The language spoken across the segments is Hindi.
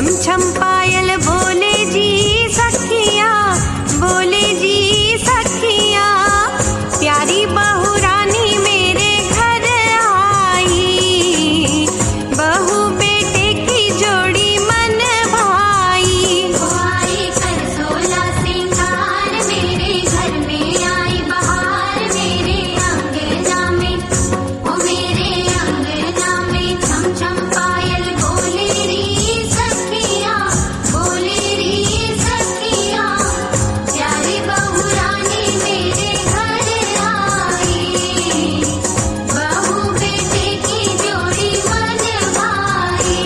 छम छम पायल बोले जी सखिया, बोले जी सखिया, प्यारी बहू रानी मेरे घर आई, बहू बेटे की जोड़ी मन भाई। वो आई कर सोला सिंगार, मेरे घर में आई बहार, मेरे अंगना में, ओ मेरे अंगना में छम छम पायल बोले री सखिया, बोले री सखिया, प्यारी बहू रानी मेरे घर आई, बहू बेटे की जोड़ी मन भाई।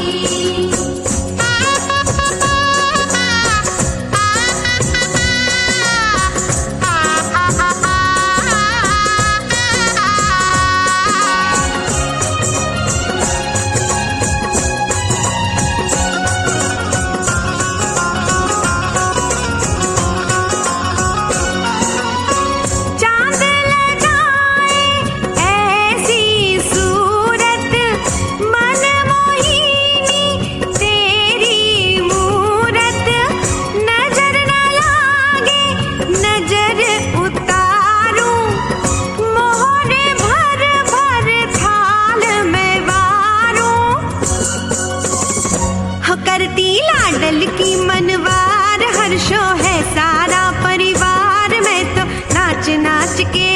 चांद लगाए ऐसी सूरत, मन मोहिनी तेरी मूरत, नजर न लागे नजर उतारूं, मोहरे भर भर थाल में वारूं, हो करती लाडल की मनवार, हर्षो है सारा परिवार, मैं तो नाच नाच के,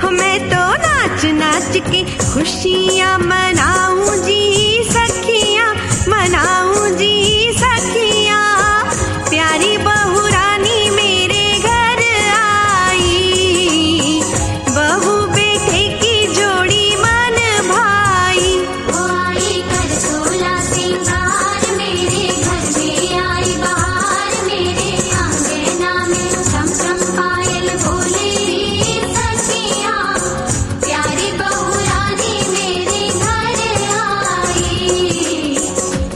हो मैं तो नाच नाच के खुशियाँ मनाऊं जी सखियाँ, मनाऊं जी सखियाँ, प्यारी बहू रानी मेरे घर आई, बहू बेटे की जोड़ी मन भाई। वो आई कर सोला सिंगार, मेरे घर में आई बहार, मेरे अंगना में छम छम पायल बोले री सखिया, प्यारी बहू रानी मेरे घर आई,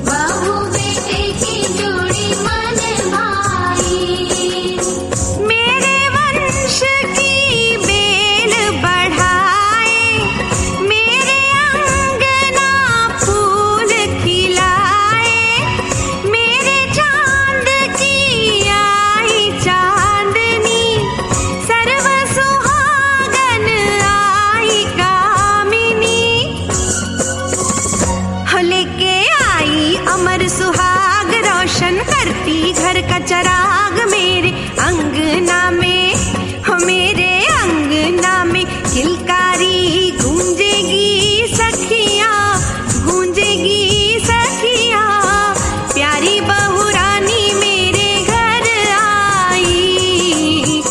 बहू बेटे की जोड़ी मन भाई। मेरे वंश की बेल बढ़ाए, मेरे अंगना फूल खिलाए, मेरे चांद की आई चांदनी, सर्व सुहागन आई कामिनी, हो लेके आई अमर सुहाग, रोशन करती घर का चराग, मेरे अंगना में, हो मेरे अंगना में किलकारी गूंजेगी सखिया, गूंजेगी सखिया, प्यारी बहू रानी मेरे घर आई,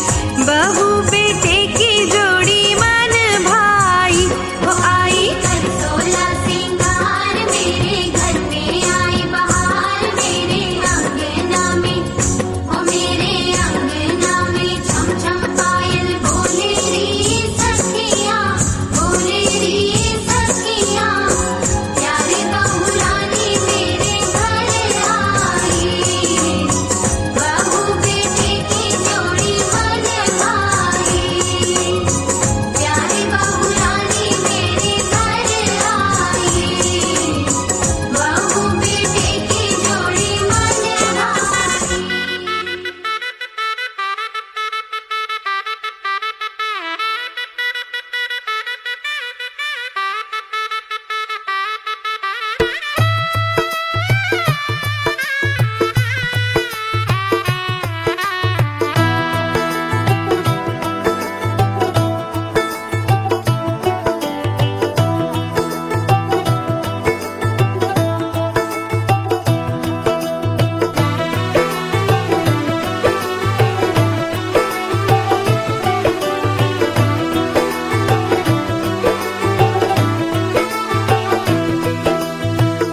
बहू बेटे की जोड़ी मन भाई। वो आई कर सोला सिंगार, मेरे घर में आई बहार, मेरे अंगना में, ओ मेरे अंगना में छम छम पायल बोले री सखिया, बोले री सखिया, प्यारी बहू रानी मेरे घर आई, बहू बेटे की जोड़ी मन भाई, प्यारी बहू रानी मेरे घर आई, बहू बेटे की जोड़ी मन भाई।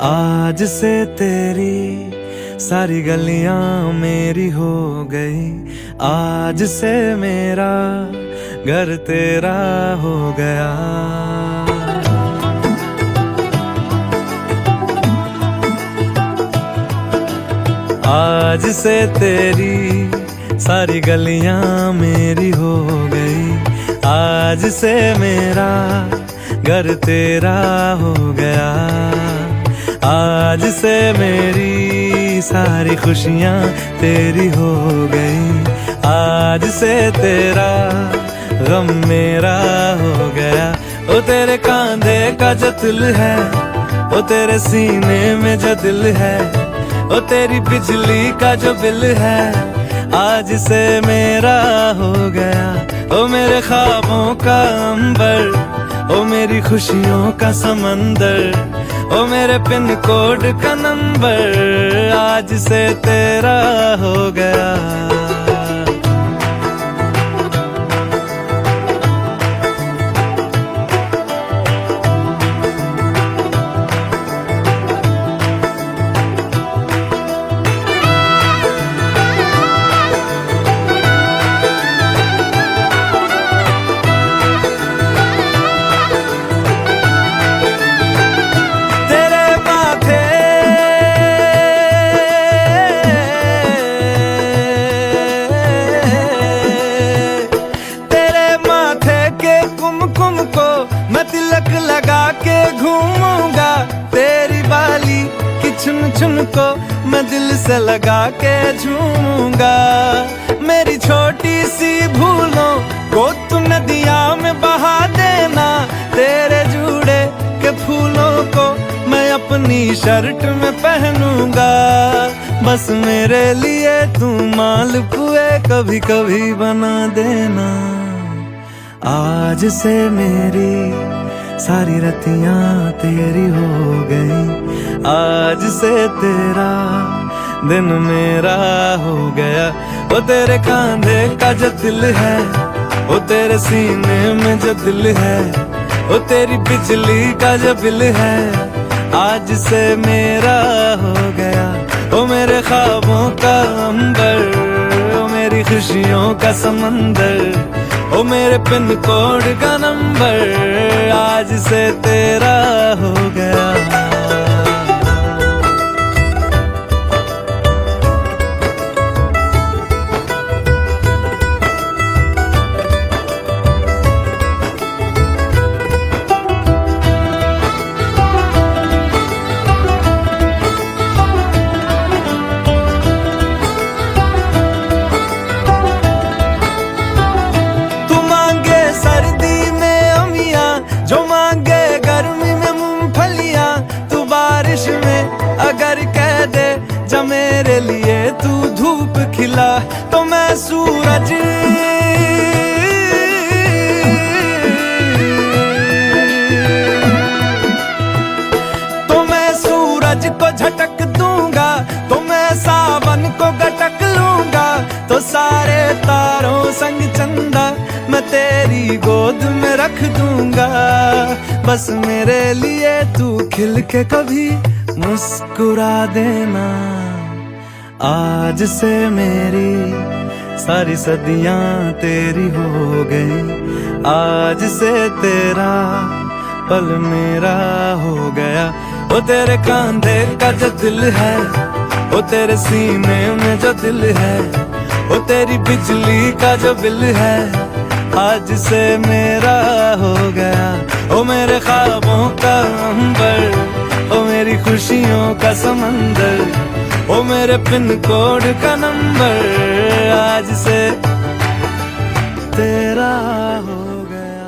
आज से तेरी सारी गलियां मेरी हो गई, आज से मेरा घर तेरा हो गया। आज से तेरी सारी गलियां मेरी हो गई, आज से मेरा घर तेरा हो गया। आज से मेरी सारी खुशियाँ तेरी हो गई, आज से तेरा गम मेरा हो गया। ओ तेरे कांधे का जो दिल है, ओ तेरे सीने में जो दिल है, ओ तेरी बिजली का जो बिल है, आज से मेरा हो गया। ओ मेरे ख्वाबों का अंबर, ओ मेरी खुशियों का समंदर, ओ मेरे पिन कोड का नंबर, आज से तेरा हो गया। तिलक लगा के घूमूंगा, तेरी बाली की चुन चुन को मैं दिल से लगा के झूमूंगा। मेरी छोटी सी भूलों को तू नदिया में बहा देना, तेरे जुड़े के फूलों को मैं अपनी शर्ट में पहनूंगा। बस मेरे लिए तू मालपुए कभी कभी बना देना। आज से मेरी सारी रतियां तेरी हो गई, आज से तेरा दिन मेरा हो गया। ओ तेरे कांधे का जो दिल है, ओ तेरे सीने में जो दिल है, ओ तेरी बिजली का जो बिल है, आज से मेरा हो गया। ओ मेरे ख्वाबों का अंबर, ओ मेरी खुशियों का समंदर, ओ मेरे पिन कोड का नंबर, आज से तेरा हो गया। अगर कह दे जब मेरे लिए तू धूप खिला, तो मैं सूरज को झटक दूंगा, तो मैं सावन को गटक लूंगा। तो सारे तारों संग चंदा मैं तेरी गोद में रख दूंगा। बस मेरे लिए तू खिल के कभी मुस्कुरा देना। आज से मेरी सारी सदियां तेरी हो गई, आज से तेरा पल मेरा हो गया। ओ तेरे कांधे का जो दिल है, ओ तेरे सीने में जो दिल है, ओ तेरी बिजली का जो बिल है, आज से मेरा हो गया। ओ मेरे ख्वाबों का अंबर, ओ मेरी खुशियों का समंदर, ओ मेरे पिन कोड का नंबर, आज से तेरा हो गया।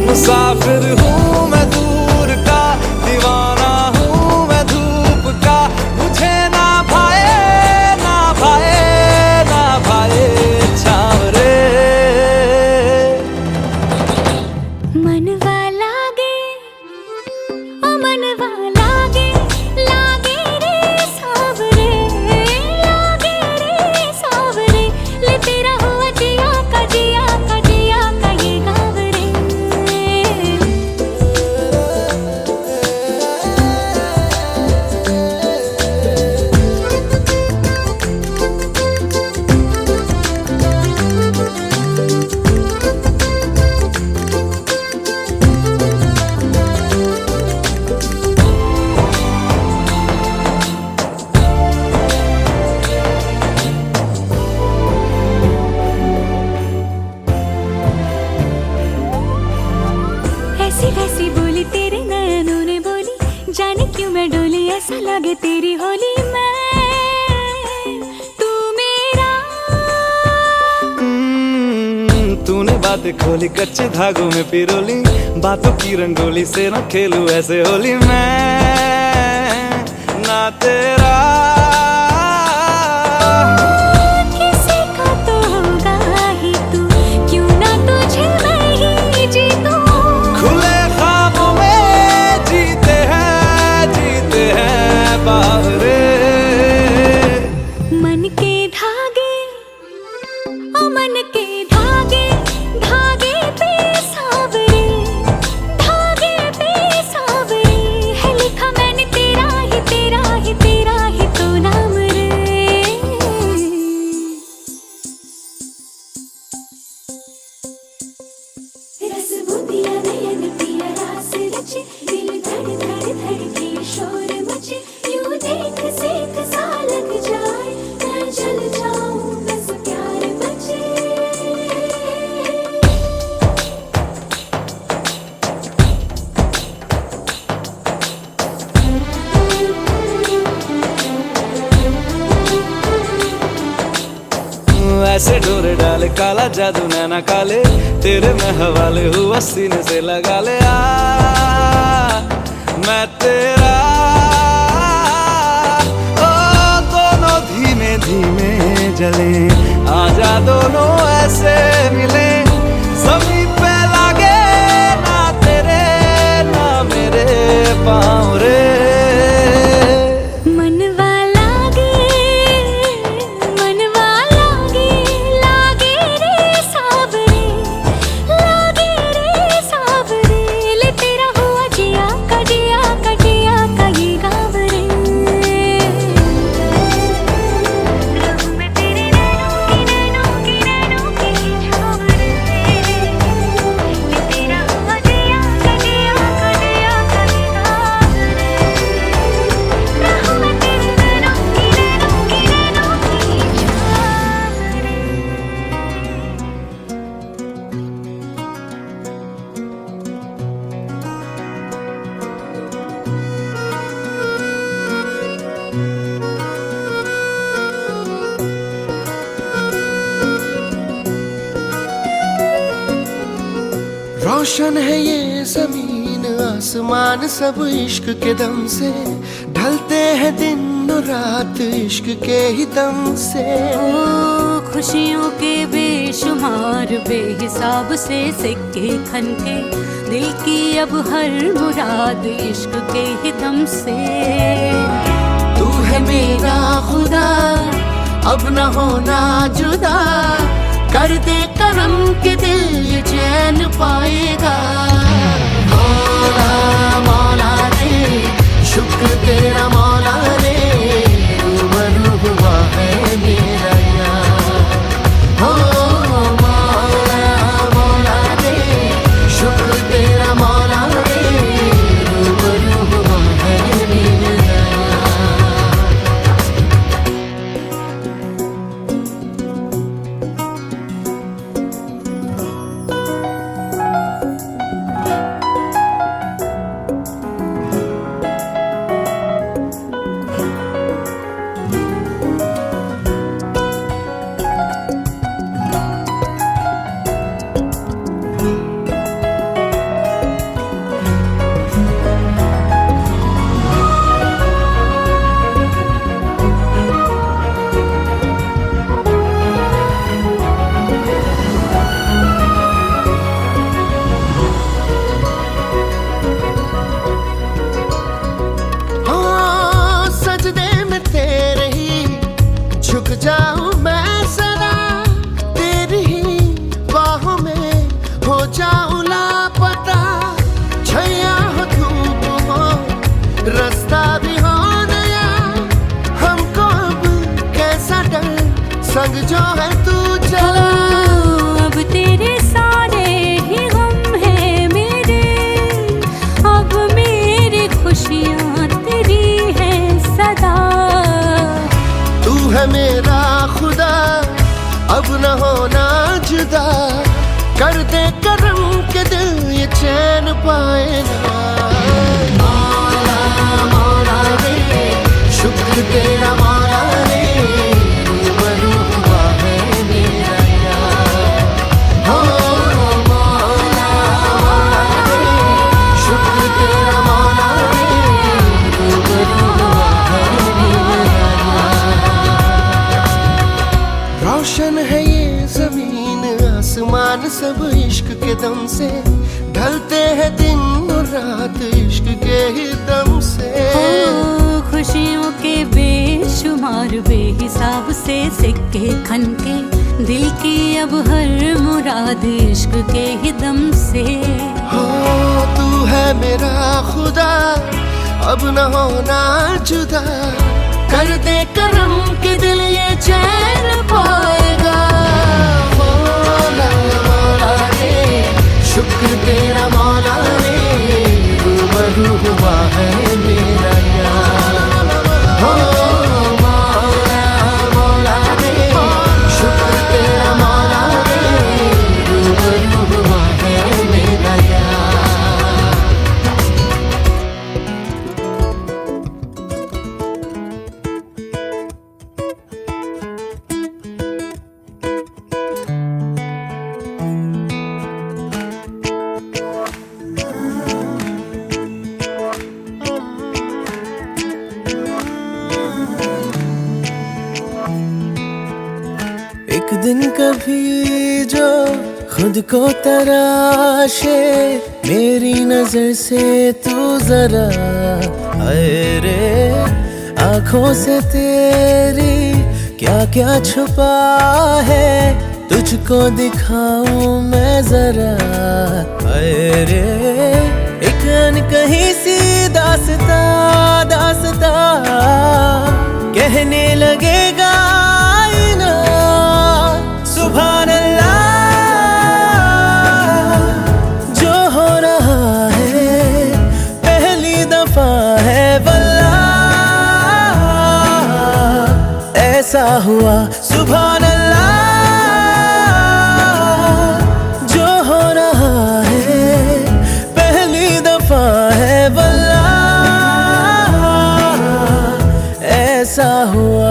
मुसाफिर हूँ मैं दूर का, दीवाना हूँ मैं धूप का, मुझे लगे तेरी होली में तू मेरा। तूने बातें खोली कच्चे धागों में पिरोली, बातों की रंगोली से न खेलूं ऐसे होली मैं ना तेरा। किसी का तो होगा ही तू, क्यों ना तुझे मैं ही जीतूं। खुले ख्वाबों में जीते हैं बावरे। मन के धागे ओ मन के धागे, धागे पे सावरे, धागे पे सावरे है लिखा मैंने तेरा ही तेरा ही तेरा ही तो नाम रे। रस बुदिया नयन पिया रास रचे, दिल धड़ धड़ धड़के शोर मचे, यूं देख सेक सा लग जाए, मैं जल जाऊं बस प्यार बचे। ऐसे डोरे डाले काला जादू नैना काले, तेरे में हवाले हुआ सीने से लगा ले आ मैं तेरा। ओ दोनों धीमे धीमे जले, आजा दोनों ऐसे मिले, जमीन पे लागे ना तेरे ना मेरे पाँव रे। मनवा लागे लागे रे सावरे, लागे रे सावरे ले तेरा हुआ जिया का जिया का जिया का ये गाँव रे। रहूं मैं तेरे नैनों की छाँव रे, ले तेरा हुआ जिया का जिया का जिया का ये गाँव रे। रहूं मैं तेरे नैनों की रोशन है ये जमीन आसमान सब इश्क के दम से, ढलते हैं दिन और रात इश्क के ही दम से। खुशियों के बेशुमार बेहिसाब से सिक्के खनके, दिल की अब हर मुराद इश्क के ही दम से। तू है मेरा खुदा अब न होना जुदा, कर दे करम के दिल ये चैन पाएगा। मौला मौला रे शुक्र तेरा मौला रे, रूबरू हुआ है मेरा यार। हो मौला मौला रे शुक्र तेरा मौला रे, रूबरू हुआ है मेरा यार। जाऊं मैं सदा तेरी ही बाहों में, हो जाऊं लापता छैया हो धूप हो रास्ता भी हो नया। हमको अब कैसा डर संग जो है तू चला। अब तेरे सारे ही गम है मेरे, अब मेरी खुशियाँ तेरी है सदा। तू है मेरा खुदा अब न होना जुदा, कर दे करम के दिल ये चैन पाए ना। मौला मौला रे तेरा मौला रे रूबरू हुआ है मेरा यार। हो मौला मौला रे शुक्र तेरा मौला रे रूबरू हुआ है मेरा यार। रोशन है ये जमीन आसमान सब इश्क के दम से, ढलते हैं दिन और रात इश्क के ही दम से। खुशियों के बेशुमार बेहिसाब से सिक्के खनके, दिल की अब हर मुराद इश्क के ही दम से। हो तू है मेरा खुदा अब न होना जुदा, कर दे करम के दिल ये चैन पाएगा। मौला मौला रे शुक्र तेरा मौला रे रूबरू हुआ है मेरा यार। हो मौला मौला रे शुक्र तेरा मौला रे रूबरू हुआ है मेरा यार। एक दिन कभी जो खुद को तराशे, मेरी नजर से तू जरा हाय रे, आंखों से तेरी क्या क्या छुपा है, तुझको दिखाऊं मैं जरा हाय रे। एक अनकही सी दास्तां दास्तां कहने लगेगा आईना सुभान अल्लाह। जो हो रहा है पहली दफा है वल्लाह, ऐसा हुआ सुभान अल्लाह। जो हो रहा है पहली दफा है वल्लाह, ऐसा हुआ।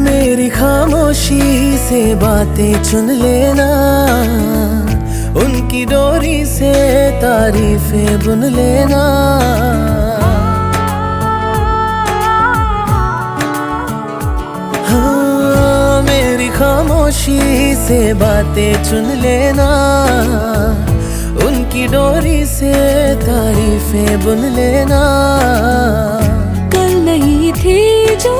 मेरी खामोशी से बातें चुन लेना, उनकी डोरी से तारीफें बुन लेना। हाँ मेरी खामोशी से बातें चुन लेना, उनकी डोरी से तारीफें बुन लेना। कल नहीं थी जो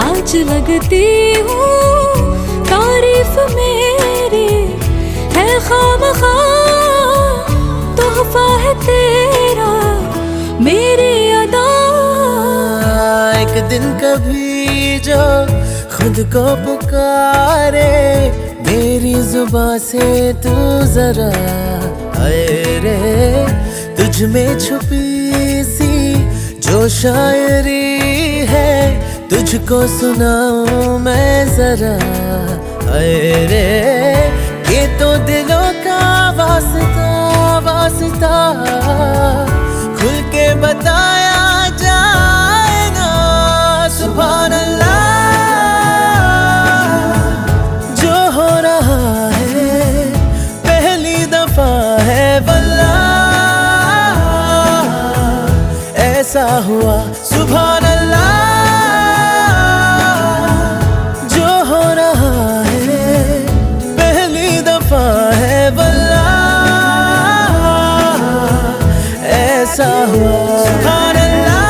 आज लगती हूँ, तारीफ मेरी है खामखा, तोहफा है तेरा मेरी अदा। एक दिन कभी जो खुद को पुकारे, मेरी जुबां से तू जरा आए रे, तुझ में छुपी सी जो शायरी है, तुझको सुनाऊं मैं जरा आए रे। ये तो दिलों का वास्ता वास्ता खुल के बताया जाए ना सुभान अल्लाह। जो हो रहा है पहली दफा है वल्लाह, ऐसा हुआ सुभान अल्लाह। जो हो रहा है पहली दफा है वल्लाह, ऐसा हुआ सुभान अल्लाह।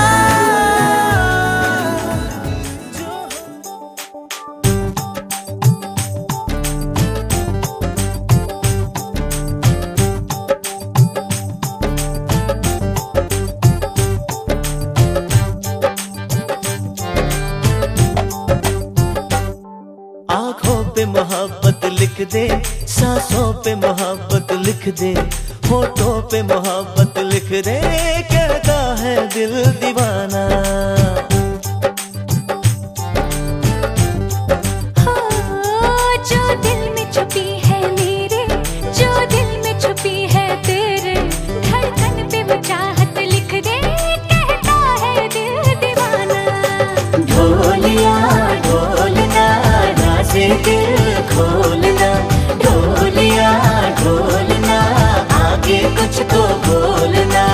मोहब्बत लिख दे, सांसों पे मोहब्बत लिख दे, होठों पे मोहब्बत लिख दे, कहता है दिल दीवाना। हो जो दिल में छुपी है मेरे, जो दिल में छुपी है तेरे, धड़कन पे वो चाहत लिख दे, कहता है दिल दीवाना। ढोलिया ढोलना राज़े दिल खोलना, ढोलिया ढोलना आगे कुछ तो बोलना।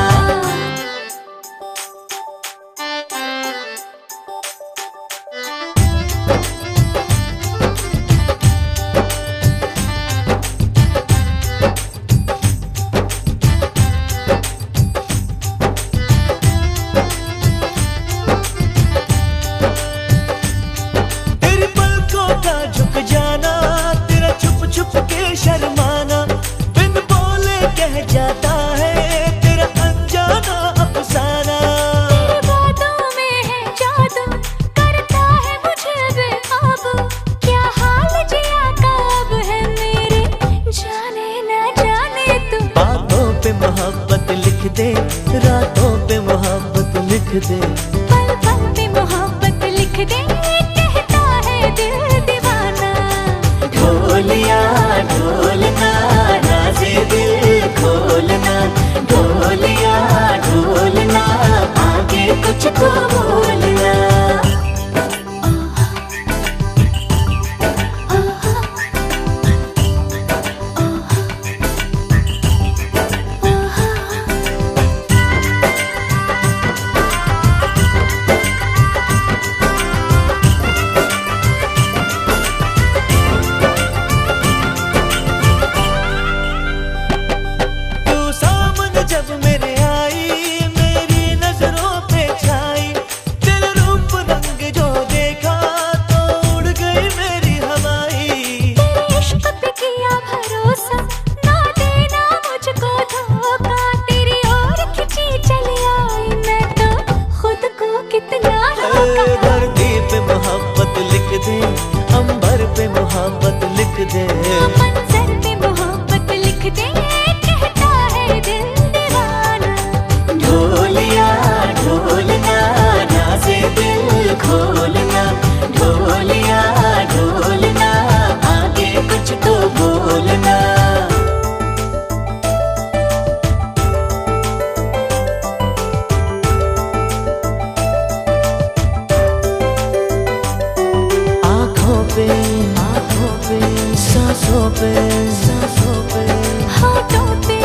तेरी पलकों का झुक जाना, तेरा छुप छुप के शर्माना, बिन बोले कह जाता है तेरा अनजाना अफसाना। तेरी बातों में है जादू, करता है मुझे बेकाबू, क्या हाल जिया का अब है मेरे, जाने ना जाने तू। बातों पे मोहब्बत लिख दे, रातों पे मोहब्बत लिख दे, पल पल पे मोहब्बत लिख दे, कहता है दिल दीवाना। ढोलिया ढोलना राज़े दिल खोलना, ढोलिया ढोलना आगे कुछ तो बोलना। तू सामने जब मेरे आई, मेरी नजरों पे छाई, तेरा रूप रंग जो देखा तो उड़ गई मेरी हवाई। तेरे इश्क पे किया भरोसा, ना देना मुझको धोखा, तेरी ओर खिंची चली आई मैं तो खुद को कितना रोका। धरती पे मोहब्बत लिख दे, अंबर पे मोहब्बत लिख दे, मंजर पे मोहब्बत लिख दे, कहता है दिल दीवाना। ढोलिया ढोलना राज़े दिल खोलना, ढोलिया ढोलना आगे कुछ तो बोलना। आँखों पे सांसों पे सांसों पे, होठों पे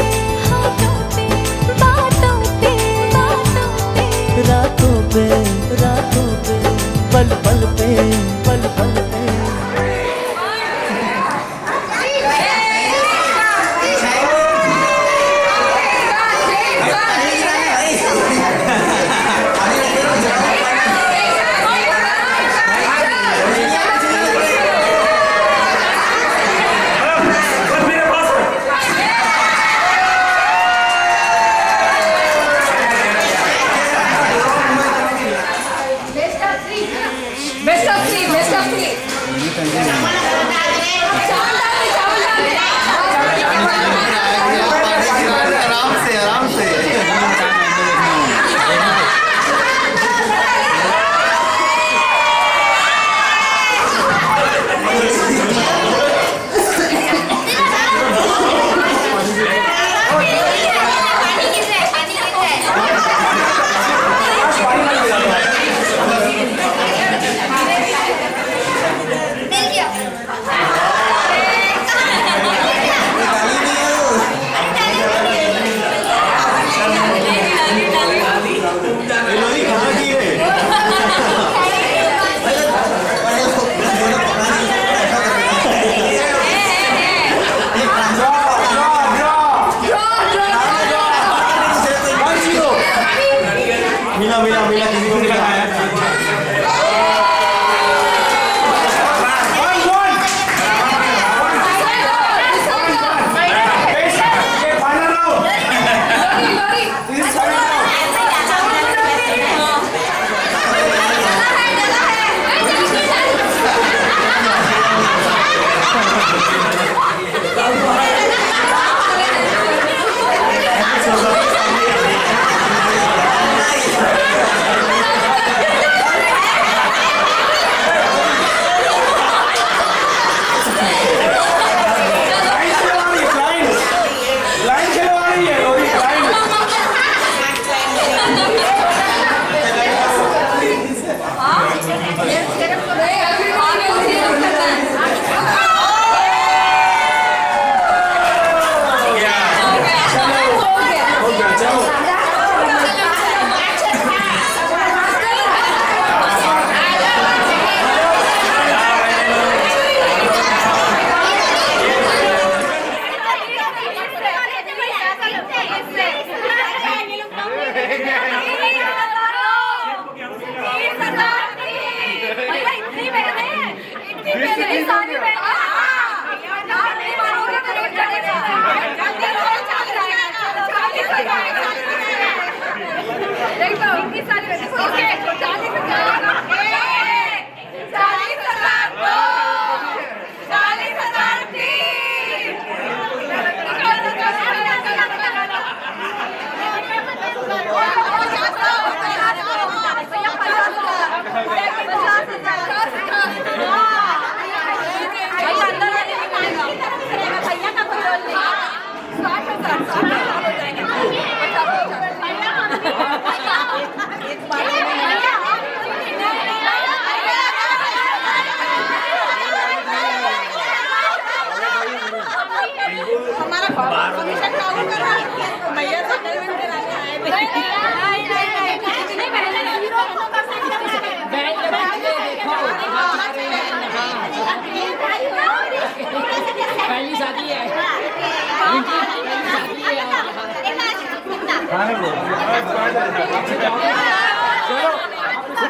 बातों पे बातों पे, रातों पे पल पल पे पल पल पे। Best of three.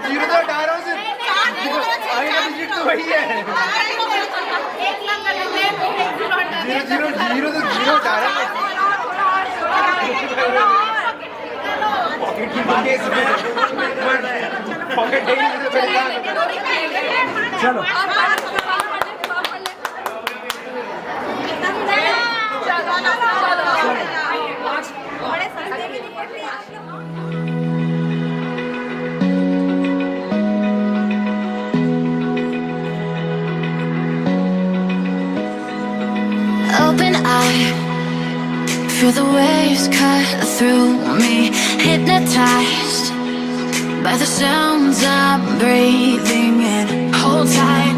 जीरो तो हटा रहा हूँ सिर्फ। आगे का डिजिट तो वही है। जीरो जीरो जीरो तो जीरो हटा रहा है। पॉकेट है ही चलो Open eye, feel the waves cut through me. Hypnotized by the sounds I'm breathing in. Hold tight,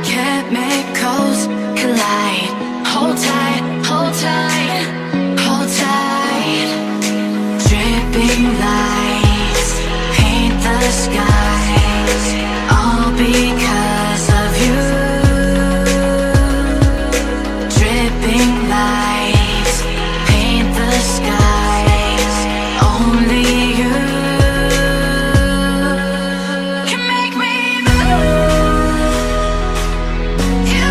chemicals collide. Hold tight, hold tight, hold tight. Dripping lights paint the skies, all because of you. Dripping lights paint the skies, only you can make me move. You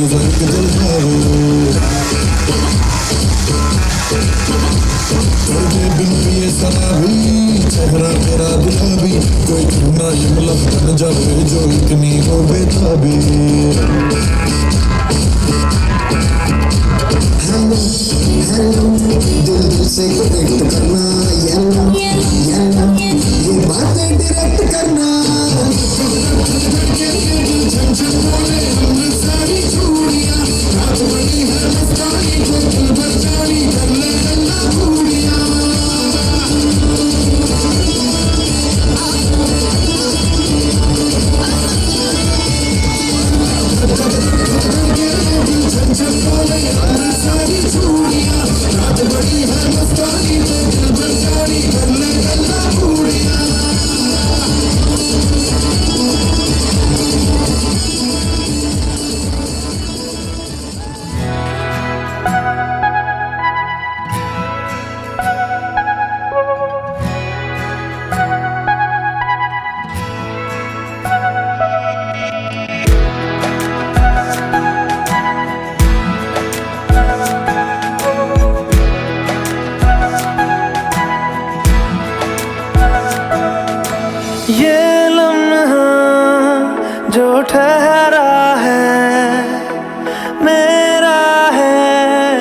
फर्क दिल है तेरे बिन पिए शराबी चेहरा तेरा गुलाबी कोई करना ये मतलब बन जावे जो इतनी हो बेताबी हेलो हेलो दिल दिल से कनेक्ट करना येलो येलो ये बातें डायरेक्ट करना सारी चूड़ियां रात बड़ी है मस्तानी जो दिल भर जानी कर ले गल्ला बूढ़ियां सारी चूड़ियां रात बड़ी है मस्तानी जो दिल भर जानी कर ले गल्ला बूढ़ियां ये लम्हा जो ठहरा है मेरा है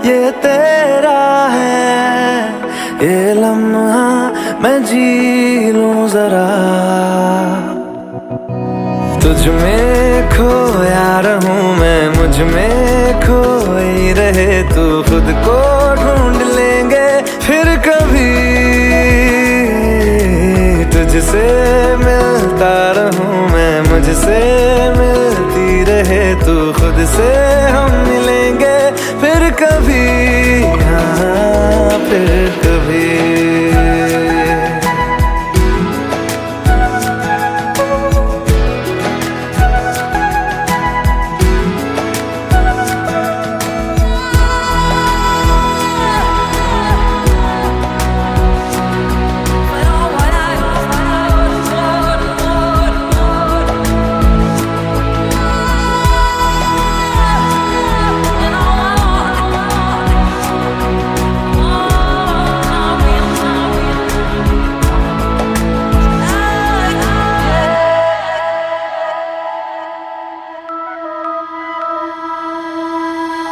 ये तेरा है ये लम्हा मैं जी लूं जरा तुझ में खोया रहूं मैं मुझ में खोई रहे तू खुद को ढूंढ लेंगे फिर कभी तुझसे मिलता रहूं मैं मुझसे मिलती रहे तू खुद से हम मिलेंगे फिर कभी हाँ फिर कभी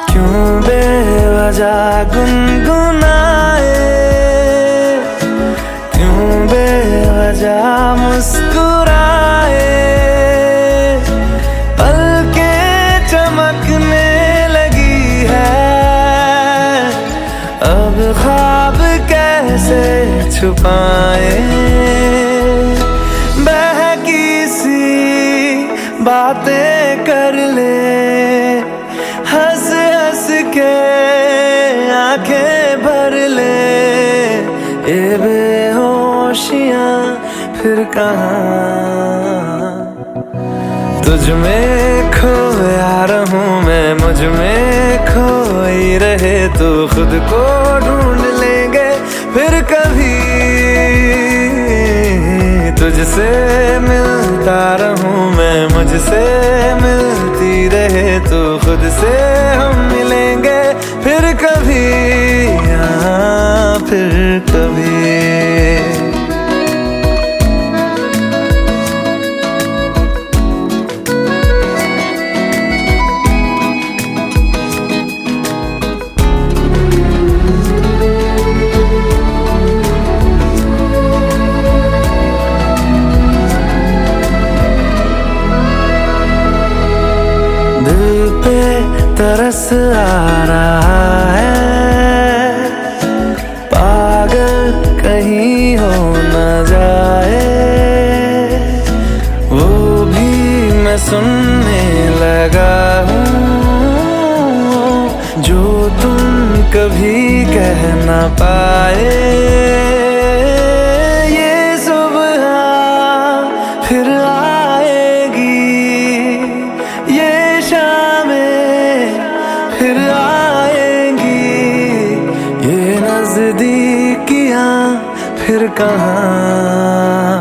क्यों बेवजह गुनगुनाए क्यों बेवजह मुस्कुराए पलकें चमकने लगी है अब ख्वाब कैसे छुपाए बहकी सी बातें कर ले हंस हंस के आंखें भर ले ये बेहोशियां फिर कहाँ तुझ में खोया रहूं मैं मुझ में खोई रहे तू खुद को ढूंढ लेंगे फिर कभी तुझसे मिलता रहूं मैं मुझसे मिलती रहे तू खुद से हम मिलेंगे फिर कभी हाँ फिर कभी दिल पे तरस आ रहा है पागल कहीं हो न जाए वो भी मैं सुनने लगा हूँ जो तुम कभी कह न पाए ये सुबह फिर आएगी ये शामें फिर आएंगी ये नजदीकियां फिर कहाँ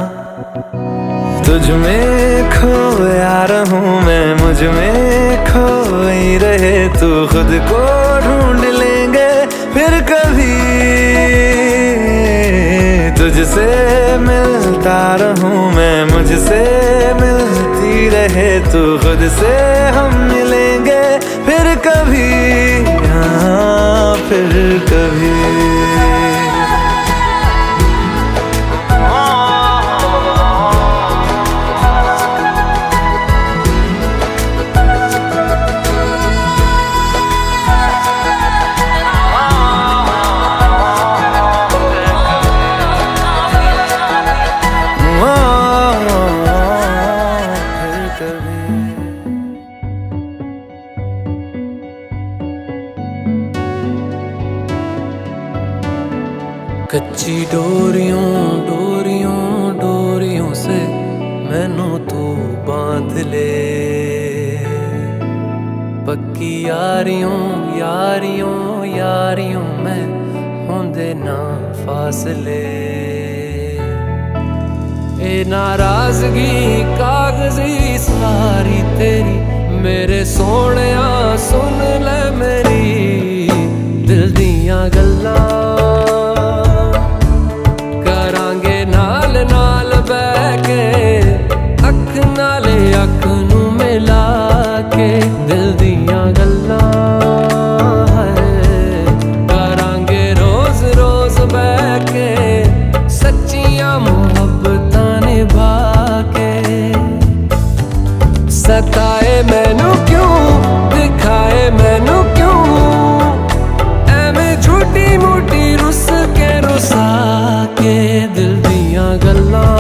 तुझ में खोया रहूं मैं, मुझ में खोई रहे तू, खुद को ढूंढ लेंगे फिर कभी। तुझसे मिलता रहूं मैं, मुझसे मिलती रहे तू, खुद से हम मिलेंगे फिर कभी, हाँ फिर कभी। कच्ची डोरियों डोरियों डोरियों से मैनू तू बांध ले, पक्की यारियों यारियों यारियों में होंदे ना फासले। ए नाराजगी कागजी सारी तेरी, मेरे सोहणिया सुन ले मेरी दिल दियां गल्लां। नाल बह के अख नाले अख नू मिला के दिल दियां गल्लां करांगे रोज रोज बह के, सच्चियां मुहब्बतां निभा के। सताए मैनू क्यों, दिखाए मैनू क्यों, एवें झूठी मूठी रुस के रुसा के दिल दियां गल्लां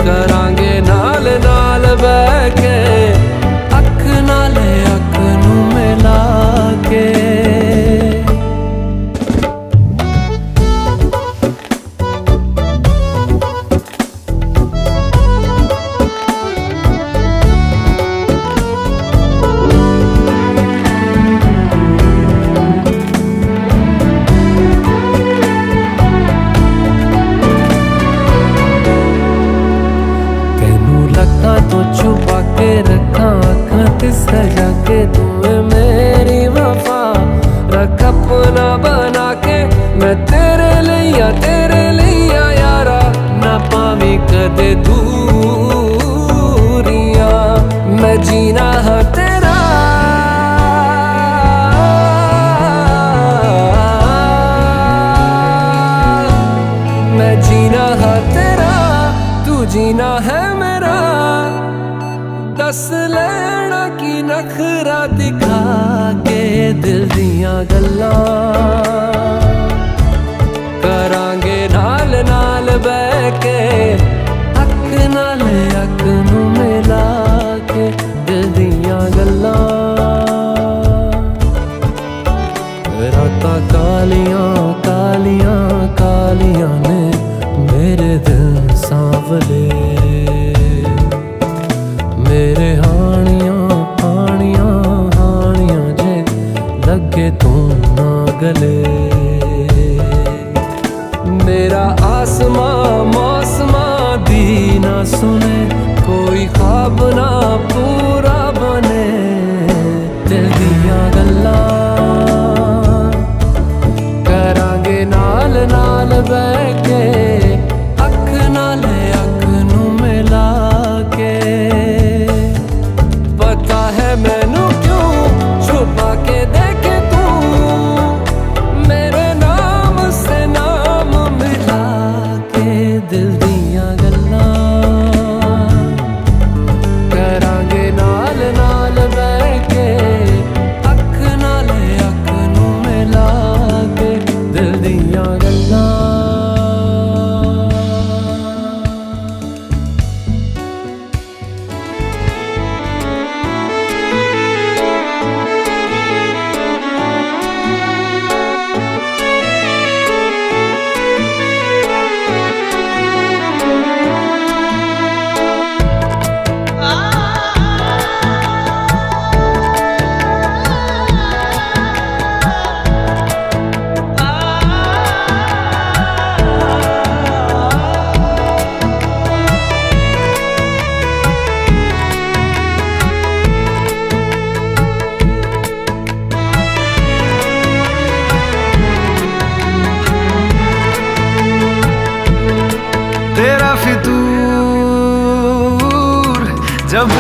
करांगे नाल नाल बह के, अख नाले अख नू मिला के। तो छुपा के रखा अखां ते सजा के, तूं मेरी वफा रख अपना बना के। मैं तेरे लिया यारा, ना पावी कदे दूरियां, मैं जीना हाँ तेरा। मैं जीना हाँ तेरा, तू जीना है मेरा। दस लेना की नखरा दिखा के दिल दियां गल्लां करांगे नाल नाल बह के, अख नाल अख नू मिला के दिल दियां गल्लां। रातां कालियां कालियां कालियां ने मेरे दिल सांवले, मेरे हानियां हानियां हानियां जे लगे तू ना गले। मेरा आसमां मौसमां दी ना सुने, कोई ख्वाब ना पूरा बने दिल दियां गल्लां करांगे नाल नाल बह के, अख नाले अख नू मिला के। पता है मैनू क्यों छुपा के देखे तू, मेरे नाम से नाम मिला के दिल दियां गल्लां करांगे नाल नाल बह के, अख नाले अख नू मिला के दिल दियां गल्लां।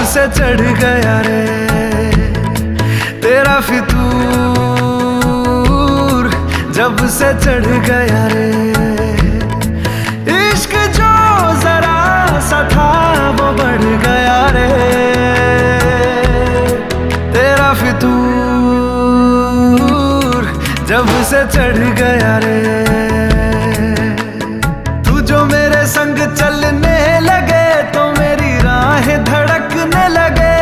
से चढ़ गया रे तेरा फितूर, जब से चढ़ गया रे इश्क जो जरा सा था वो बढ़ गया रे तेरा फितूर, जब से चढ़ गया रे। तू जो मेरे संग चलने लगे तो मेरी राहें धड़कने लगे,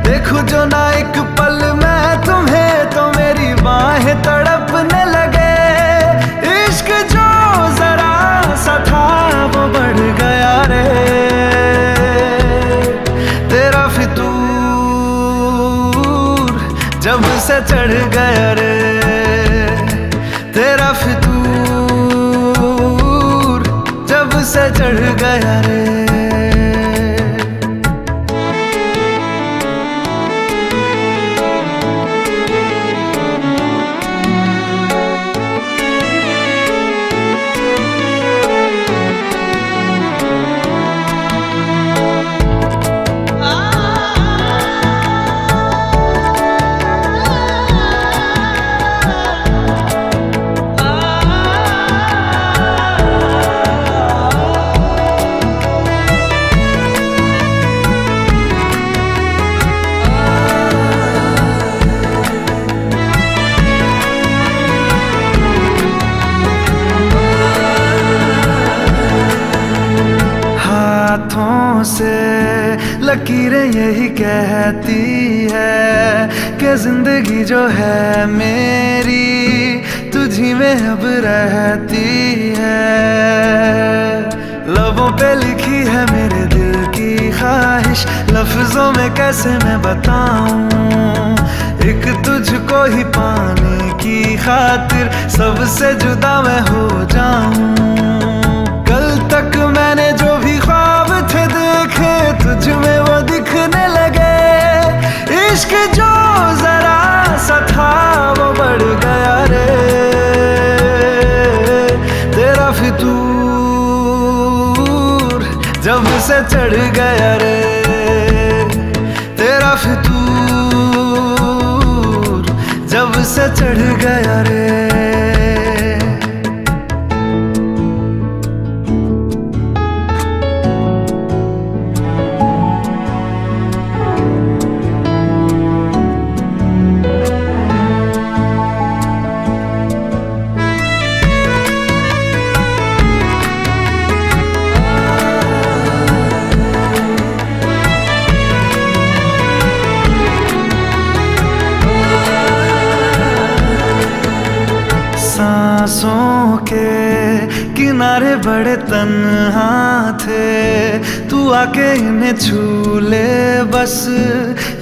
देखूं जो ना एक पल मैं तुम्हें तो मेरी बाहें तड़पने लगे। इश्क जो जरा सा था वो बढ़ गया रे तेरा फितूर, जब से चढ़ गया रे तेरा फितूर, जब से चढ़ गया रे। हाथों से लकीरें यही कहती है कि जिंदगी जो है मेरी तुझी में अब रहती है। लबों पे लिखी है मेरे दिल की ख्वाहिश, लफ्जों में कैसे मैं बताऊं, एक तुझको ही पाने की खातिर सबसे जुदा मैं हो जाऊं। कल तक मैंने जो भी ख्वाब थे देखे तुझ में वो दिखने लगे, इश्क जो जरा सा था वो बढ़ गया रे तेरा फितूर, जब से चढ़ गया रे तेरा फितूर, जब से चढ़ गया रे। सांसों के किनारे बड़े तन्हा थे, तू आके इन्हें छू ले बस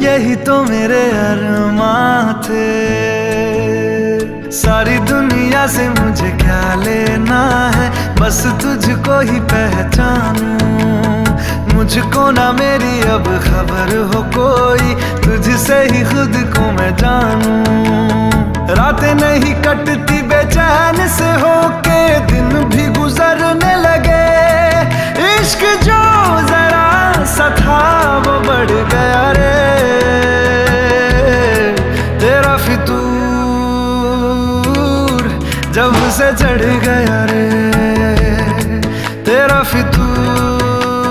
यही तो मेरे अरमां थे। सारी दुनिया से मुझे क्या लेना है, बस तुझको ही पहचानूं, मुझको ना मेरी अब खबर हो कोई, तुझसे ही खुद को मैं जानूं। रातें नहीं कटती बेचैन से होके दिन भी गुजरने लगे, इश्क जो जरा सा था वो बढ़ गया रे तेरा फितूर, जब से चढ़ गया रे तेरा फितूर,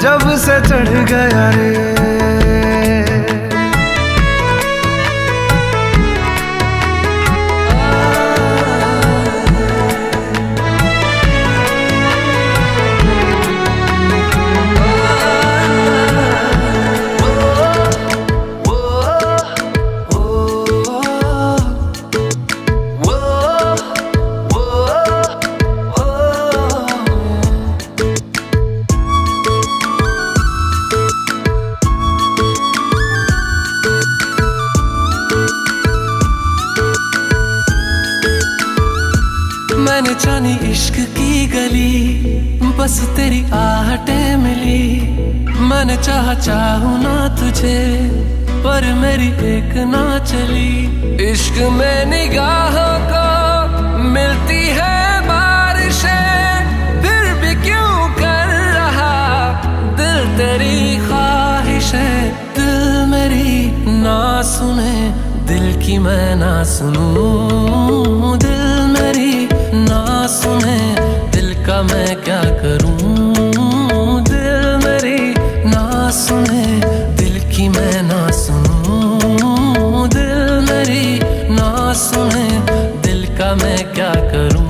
जब से चढ़ गया रे। मैंने जानी इश्क की गली, बस तेरी आहटें मिली, मैंने चाहूं ना तुझे पर मेरी एक ना चली। इश्क में निगाहों को मिलती है बारिशें, फिर भी क्यों कर रहा दिल सुने दिल की मैं ना सुनूं, दिल मेरी ना सुने दिल का मैं क्या करूं, दिल मेरी ना सुने दिल की मैं ना सुनूं, दिल मेरी ना सुने दिल का मैं क्या करूं।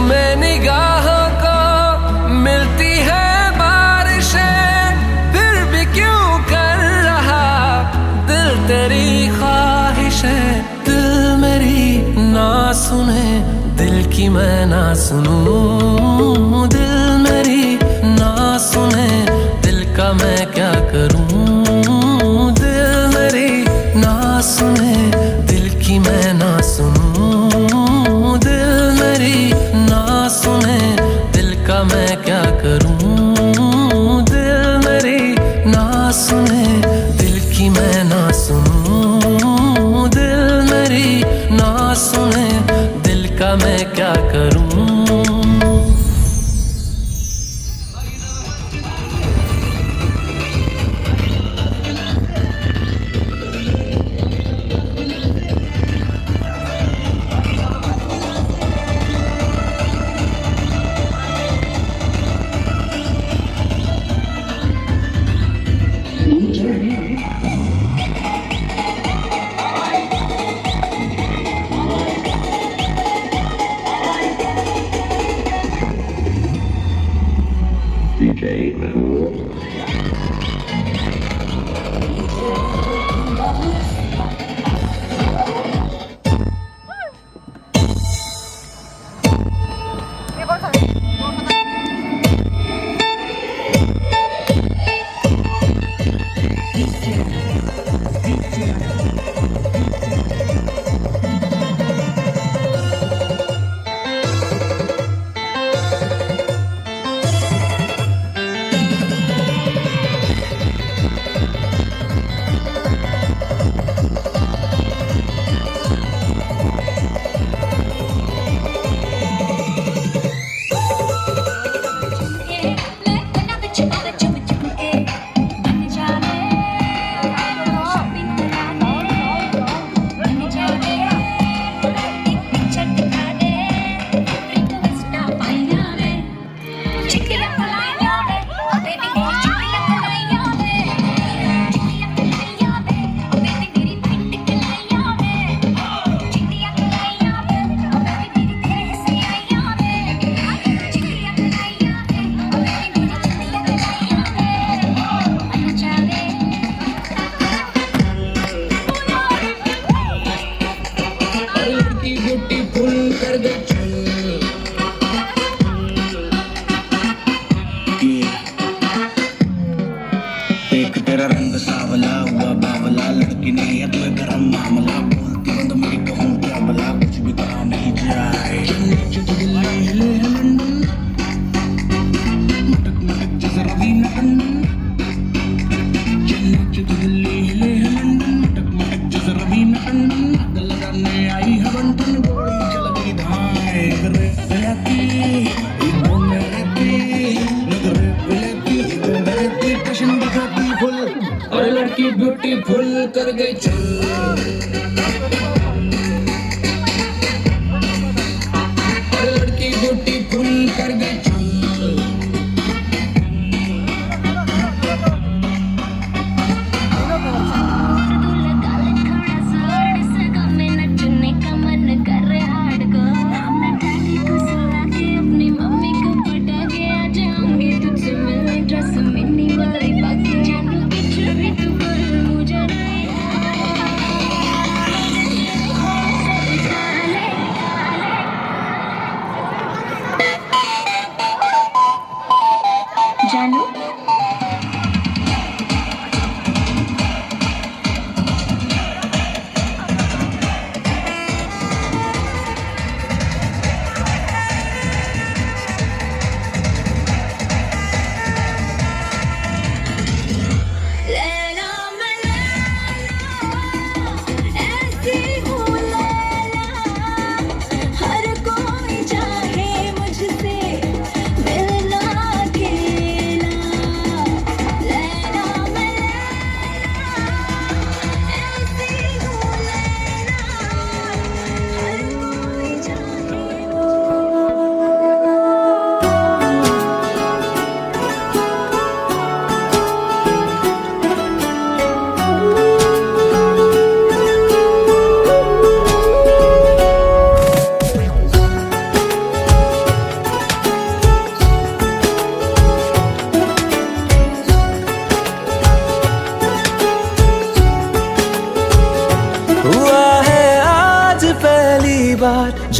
में निगाहों को मिलती है बारिशें, फिर भी क्यों कर रहा दिल तेरी ख्वाहिशें। दिल मेरी ना सुने दिल की मैं ना सुनूं, दिल मेरी ना सुने दिल का मैं क्या करूं, दिल मेरी ना सुने दिल की मैं ना सुनूं, दिल मेरी ना सुने दिल का मैं क्या करूं, दिल मेरी ना सुने दिल की मैं ना सुनूं, दिल मेरी ना सुने दिल का मैं क्या करूं।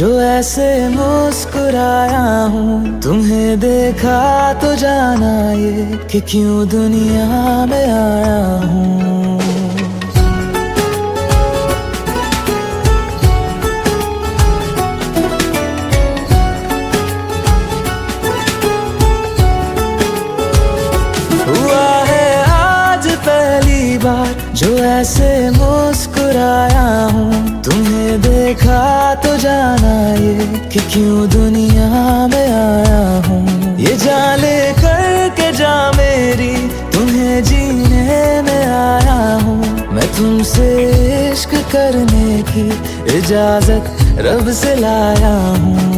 जो ऐसे मुस्कुराया हूँ। तुम्हें देखा तो जाना ये कि क्यों दुनिया में आया हूँ। हुआ है आज पहली बार जो ऐसे मुस्कुराया हूँ। तुम्हें देखा तो जाना ये कि क्यों दुनिया में आया हूँ। ये जान ले करके जा मेरी तुम्हें जीने में आया हूँ। मैं तुमसे इश्क करने की इजाजत रब से लाया हूँ।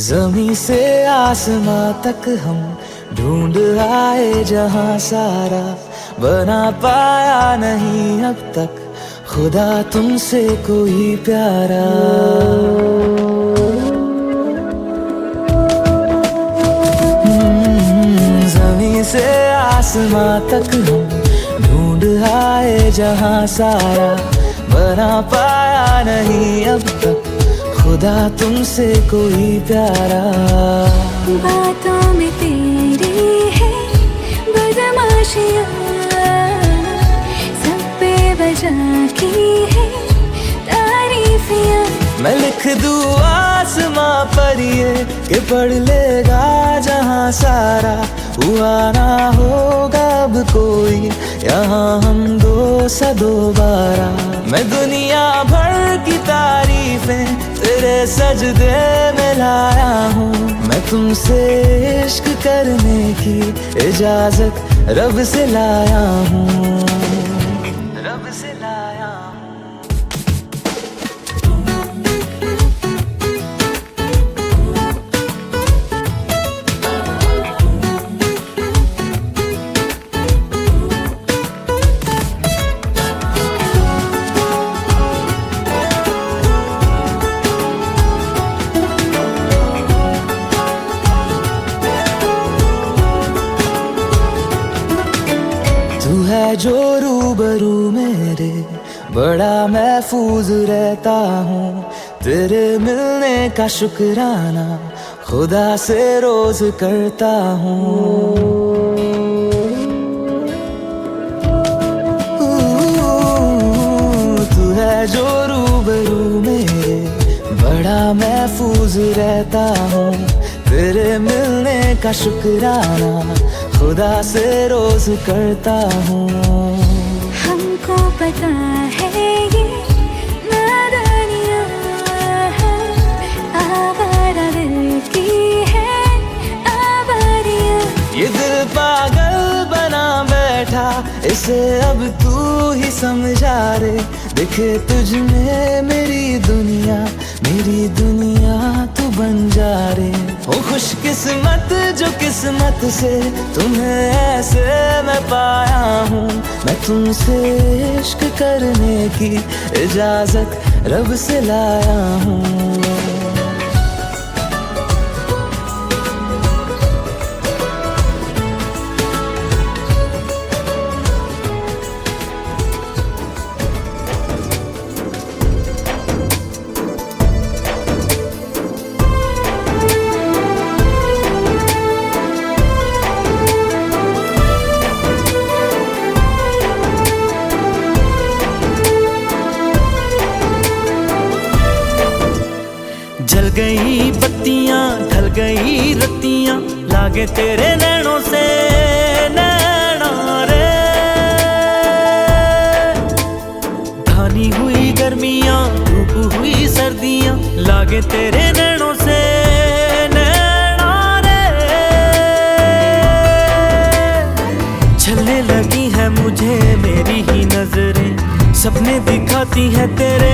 ज़मीं से आसमां तक हम ढूंढ आए जहां सारा, बना पाया नहीं अब तक खुदा तुमसे कोई प्यारा। ज़मीं से आसमां तक हम ढूंढ आए जहां सारा, बना पाया नहीं अब तक खुदा तुमसे कोई प्यारा। बातों में तेरी है बदमाशियाँ, सब पे बजा की है तारीफियाँ। मैं लिख दूँ आसमां पर ये कि पढ़ लेगा जहां सारा, हुआ ना होगा अब कोई यहाँ हम दो सा दोबारा। मैं दुनिया भर की तारीफें तेरे सजदे में लाया हूँ। मैं तुमसे इश्क करने की इजाजत रब से लाया हूँ। रब से लाया हूँ। तू है जो रूबरू मेरे, बड़ा महफूज रहता हूँ। तेरे मिलने का शुक्राना खुदा से रोज करता हूँ। तू है जो रूबरू मेरे, बड़ा महफूज रहता हूँ। तेरे मिलने का शुक्राना खुदा से रोज करता हूँ। हमको पता है ये नादानियाँ हैं, आवारा दिल की है आवारियाँ। ये दिल पागल बना बैठा, इसे अब तू ही समझा रे। दिखे तुझ में मेरी दुनिया तू बन जा रे। हो खुशकिस्मत जो किस्मत से तुम्हें ऐसे मैं पाया हूँ। मैं तुमसे इश्क करने की इजाजत रब से लाया हूँ। जल गई बत्तियां ढल गई रत्तियां, लागे तेरे नैनों से नैना रे। धानी हुई गर्मियां धूप हुई सर्दियां, लागे तेरे नैनों से नैना रे। आती है तेरे